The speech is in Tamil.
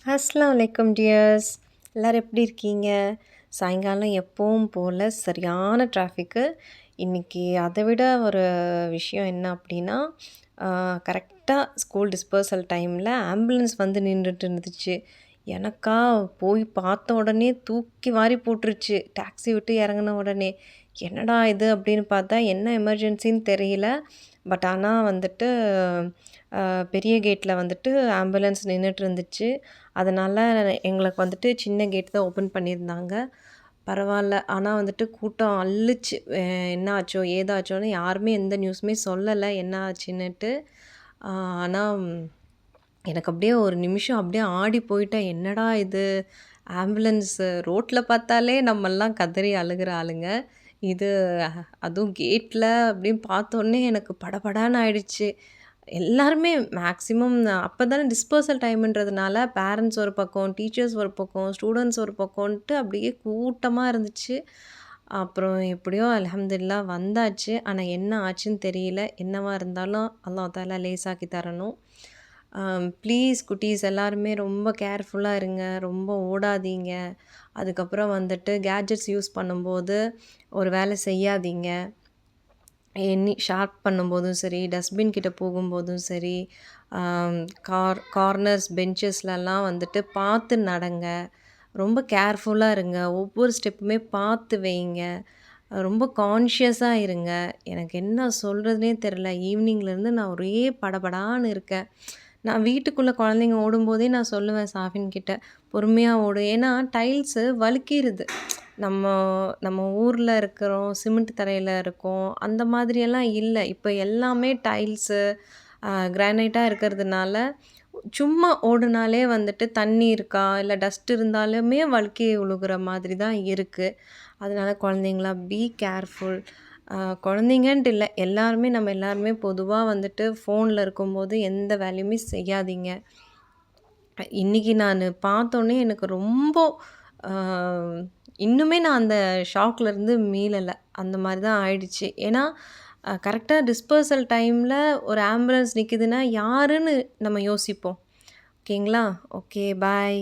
அஸ்ஸலாமு அலைக்கும் டியர்ஸ். எல்லாரும் எப்படி இருக்கீங்க? சாயங்காலம் எப்பவும் போல சரியான டிராஃபிக்கு. இன்னைக்கு அதை விட ஒரு விஷயம் என்ன அப்படின்னா, கரெக்ட்டா ஸ்கூல் டிஸ்பர்சல் டைம்ல ஆம்புலன்ஸ் வந்து நின்னுட்டு இருந்துச்சு. எனக்கா போய் பார்த்த உடனே தூக்கி வாரி போட்டுருச்சு. டாக்ஸி விட்டு இறங்குன உடனே. என்னடா இது அப்படின்னு பார்த்தா, என்ன எமர்ஜென்சின்னு தெரியல. பட் ஆனா வந்துட்டு, பெரிய கேட்ல வந்துட்டு ஆம்புலன்ஸ் நின்னுட்டு இருந்துச்சு. அதனால எங்களுக்கு வந்துட்டு சின்ன கேட் தான் ஓப்பன் பண்ணியிருந்தாங்க. பரவால்ல. ஆனா வந்துட்டு கூட்டம் அள்ளுச்சு. என்ன ஆச்சோ? ஏதாச்சோன்னு யாருமே எந்த நியூஸுமே சொல்லல, என்ன ஆச்சுன்னுட்டு. ஆ ஆனா எனக்கு அப்படியே ஒரு நிமிஷம் அப்படியே ஆடி போயிட்டேன். என்னடா இது! ஆம்புலன்ஸு ரோட்ல பார்த்தாலே நம்மலாம் கதறி அழுகுற ஆளுங்க. இது அதுவும் கேட்ல அப்படின்னு பார்த்தோன்னே எனக்கு படபடான்னு ஆயிடுச்சு. எல்லாருமே மேக்ஸிமம் அப்பதானே டிஸ்பர்சல் டைம்ன்றதுனால பேரண்ட்ஸ் ஒரு பக்கம், டீச்சர்ஸ் ஒரு பக்கம், ஸ்டூடண்ட்ஸ் ஒரு பக்கம்ன்ட்டு அப்படியே கூட்டமா இருந்துச்சு. அப்புறம் எப்படியோ அல்ஹம்துலில்லாஹ் வந்தாச்சு. ஆனா என்ன ஆச்சுன்னு தெரியல. என்னவா இருந்தாலும் அல்லாஹ் தஆலா லேசாக்கி தரணும். ப்ளீஸ் குட்டீஸ் எல்லாருமே ரொம்ப கேர்ஃபுல்லா இருங்க. ரொம்ப ஓடாதீங்க. அதுக்கப்புறம் வந்துட்டு கேட்ஜெட்ஸ் யூஸ் பண்ணும்போது ஒரு வேலை செய்யாதீங்க. ஷார்ப் பண்ணும்போதும் சரி, டஸ்ட்பின் கிட்ட போகும்போதும் சரி, ஆம் கார்னர்ஸ், பெஞ்சஸ்லலாம் வந்துட்டு பார்த்து நடங்க. ரொம்ப கேர்ஃபுல்லா இருங்க. ஒவ்வொரு ஸ்டெப்புமே பார்த்து வைங்க. ரொம்ப கான்ஷியஸா இருங்க. எனக்கு என்ன சொல்றதுன்னே தெரில. ஈவினிங்லேருந்து நான் ஒரே படபடான்னு இருக்கேன். நான் வீட்டுக்குள்ள குழந்தைங்க ஓடும்போதே நான் சொல்லுவேன் சாஃபின் கிட்ட, "பொறுமையா ஓடு." ஏன்னா டைல்ஸு வழுக்கிருது. நம்ம நம்ம ஊர்ல இருக்கிறோம், சிமெண்ட் தரையில இருக்கோம். அந்த மாதிரியெல்லாம் இல்ல. இப்ப எல்லாமே டைல்ஸு, கிரானைட்டா இருக்கிறதுனால, சும்மா ஓடுனாலே வந்துட்டு தண்ணி இருக்கா, இல்ல டஸ்ட் இருந்தாலுமே வழுக்கி விழுகுற மாதிரி தான் இருக்கு. அதனால குழந்தைங்களா பி கேர்ஃபுல். குழந்தைங்கன்ட்டு இல்ல, எல்லாருமே நம்ம எல்லாருமே பொதுவா வந்துட்டு ஃபோன்ல இருக்கும்போது எந்த வேலையுமே செய்யாதீங்க. இன்னைக்கு நானு பார்த்தோனே எனக்கு ரொம்ப அ இன்னுமே நான் அந்த ஷாக்லேருந்து மீளல. அந்த மாரி தான் ஆயிடுச்சு. ஏன்னா, கரெக்ட்டா டிஸ்பர்சல் டைம்ல ஒரு ஆம்புலன்ஸ் நிக்குதுன்னா, யாருன்னு நம்ம யோசிப்போம். ஓகேங்களா? ஓகே, பாய்.